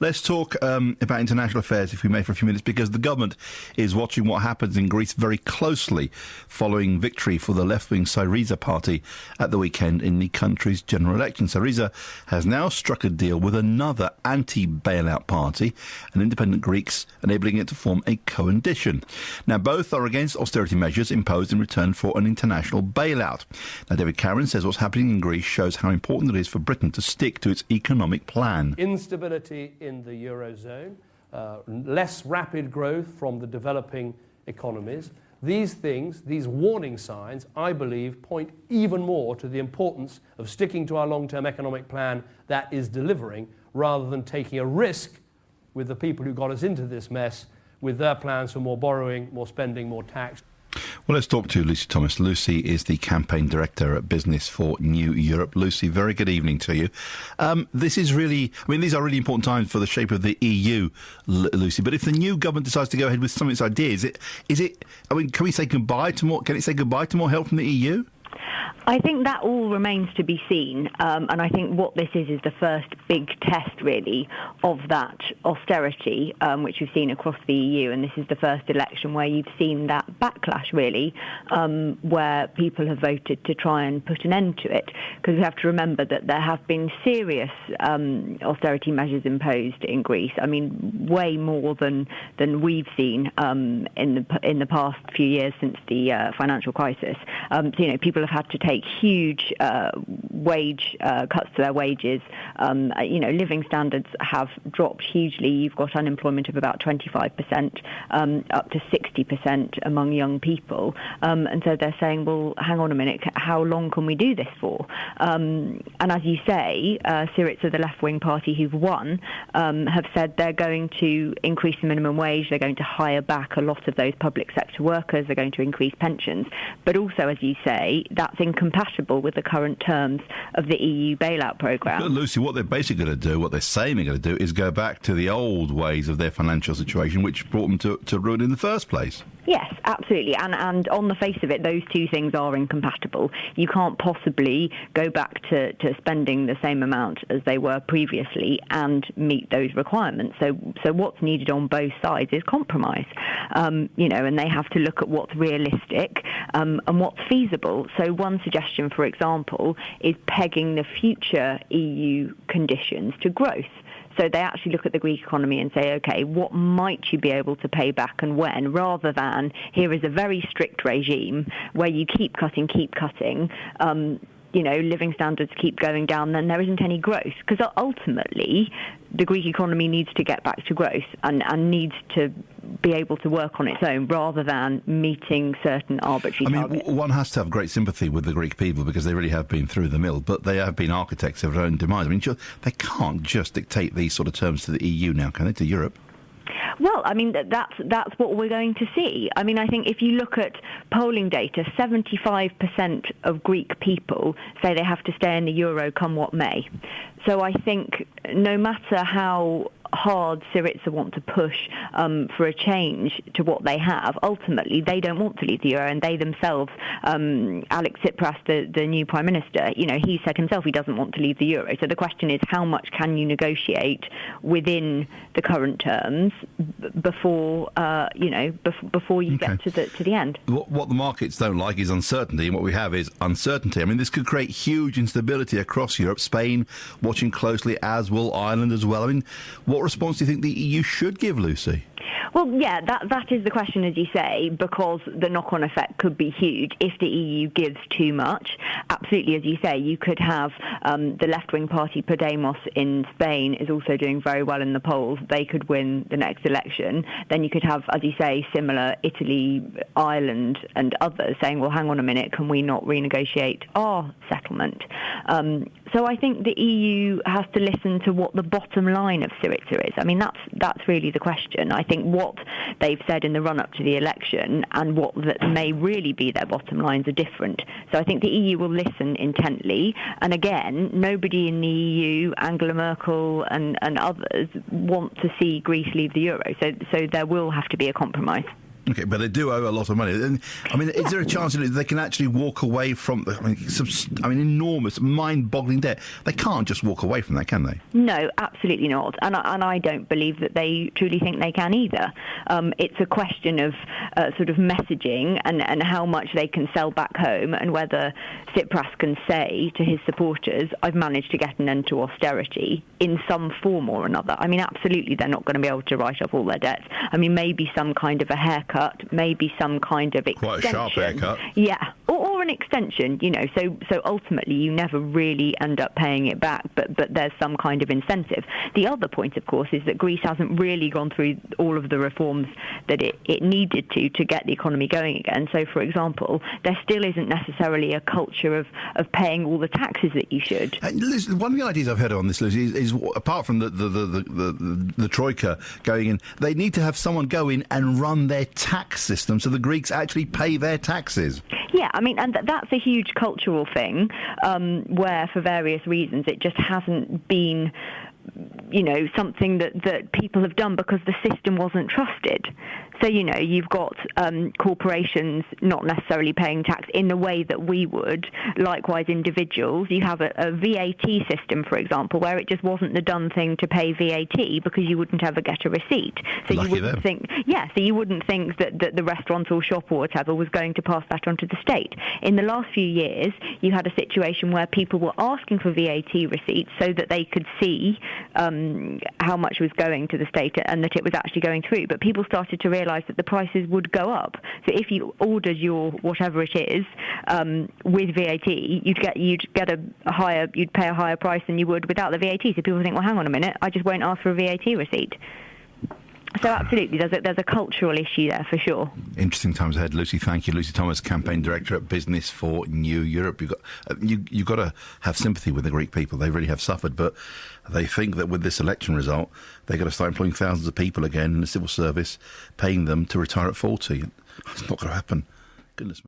Let's talk about international affairs, if we may, for a few minutes, because the government is watching what happens in Greece very closely following victory for the left-wing Syriza party at the weekend in the country's general election. Syriza has now struck a deal with another anti-bailout party, an independent Greeks, enabling it to form a coalition. Now, both are against austerity measures imposed in return for an international bailout. Now, David Cameron says what's happening in Greece shows how important it is for Britain to stick to its economic plan. Instability in the Eurozone, less rapid growth from the developing economies. These things, these warning signs, I believe, point even more to the importance of sticking to our long-term economic plan that is delivering, rather than taking a risk with the people who got us into this mess with their plans for more borrowing, more spending, more tax. Well, let's talk to Lucy Thomas. Lucy is the campaign director at Business for New Europe. Lucy, very good evening to you. These are really important times for the shape of the EU, Lucy. But if the new government decides to go ahead with some of its ideas, can we say goodbye to more? Can it say goodbye to more help from the EU? I think that all remains to be seen, and I think what this is the first big test, really, of that austerity, which we've seen across the EU, and this is the first election where you've seen that backlash, really, where people have voted to try and put an end to it, because we have to remember that there have been serious austerity measures imposed in Greece. I mean, way more than we've seen in the past few years since the financial crisis. So, people have had to take huge wage cuts to their wages. Living standards have dropped hugely. You've got unemployment of about 25%, up to 60% among young people. And so they're saying, well, hang on a minute, how long can we do this for? And as you say, Syriza, the left-wing party who've won, have said they're going to increase the minimum wage, they're going to hire back a lot of those public sector workers, they're going to increase pensions. But also, as you say, that's incompatible with the current terms of the EU bailout programme. Lucy, what they're basically going to do, what they're saying they're going to do, is go back to the old ways of their financial situation, which brought them to ruin in the first place. Yes, absolutely. And on the face of it, those two things are incompatible. You can't possibly go back to spending the same amount as they were previously and meet those requirements. So what's needed on both sides is compromise, and they have to look at what's realistic and what's feasible. So one suggestion, for example, is pegging the future EU conditions to growth. So they actually look at the Greek economy and say, OK, what might you be able to pay back and when, rather than here is a very strict regime where you keep cutting, living standards keep going down, then there isn't any growth. Because ultimately, the Greek economy needs to get back to growth and needs to be able to work on its own rather than meeting certain arbitrary targets. One has to have great sympathy with the Greek people because they really have been through the mill, but they have been architects of their own demise. They can't just dictate these sort of terms to the EU now, can they, to Europe? Well, that's what we're going to see. I think if you look at polling data, 75% of Greek people say they have to stay in the euro come what may. So I think no matter how hard Syriza want to push for a change to what they have, ultimately they don't want to leave the euro, and they themselves, Alexis Tsipras, the new Prime Minister, he said himself he doesn't want to leave the euro. So the question is, how much can you negotiate within the current terms before you get to the end? What the markets don't like is uncertainty, and what we have is uncertainty. This could create huge instability across Europe. Spain watching closely, as will Ireland as well. What response do you think the EU should give, Lucy? Well, yeah, that is the question, as you say, because the knock-on effect could be huge if the EU gives too much. Absolutely, as you say, you could have the left-wing party Podemos in Spain is also doing very well in the polls. They could win the next election. Then you could have, as you say, similar Italy, Ireland and others saying, well, hang on a minute, can we not renegotiate our settlement? So I think the EU has to listen to what the bottom line of Syriza is. That's really the question. I think what they've said in the run-up to the election and what that may really be their bottom lines are different. So I think the EU will listen intently. And again, nobody in the EU, Angela Merkel and others, want to see Greece leave the euro. So there will have to be a compromise. OK, but they do owe a lot of money. I mean, is there a chance that they can actually walk away from, enormous, mind-boggling debt? They can't just walk away from that, can they? No, absolutely not. And I don't believe that they truly think they can either. It's a question of sort of messaging and how much they can sell back home, and whether Tsipras can say to his supporters, I've managed to get an end to austerity in some form or another. I mean, absolutely, they're not going to be able to write off all their debts. I mean, maybe some kind of a haircut, maybe some kind of extension. Quite a sharp haircut. Yeah, or an extension, so ultimately you never really end up paying it back, but there's some kind of incentive. The other point, of course, is that Greece hasn't really gone through all of the reforms that it needed to get the economy going again. So, for example, there still isn't necessarily a culture of paying all the taxes that you should. Liz, one of the ideas I've heard on this, Liz, is apart from the Troika going in, they need to have someone go in and run their tax system so the Greeks actually pay their taxes. Yeah, I mean, and that's a huge cultural thing where, for various reasons, it just hasn't been, something that people have done because the system wasn't trusted. So, you've got corporations not necessarily paying tax in the way that we would. Likewise, individuals. You have a VAT system, for example, where it just wasn't the done thing to pay VAT because you wouldn't ever get a receipt. So Lucky you wouldn't think, so you wouldn't think that the restaurant or shop or whatever was going to pass that on to the state. In the last few years, you had a situation where people were asking for VAT receipts so that they could see how much was going to the state and that it was actually going through. But people started to realise that the prices would go up. So if you ordered your whatever it is with VAT, you'd pay a higher price than you would without the VAT. So people think, well, hang on a minute, I just won't ask for a VAT receipt. So absolutely, there's a cultural issue there for sure. Interesting times ahead, Lucy. Thank you, Lucy Thomas, campaign director at Business for New Europe. You've got to have sympathy with the Greek people. They really have suffered, but they think that with this election result, they've got to start employing thousands of people again in the civil service, paying them to retire at 40. It's not going to happen. Goodness me.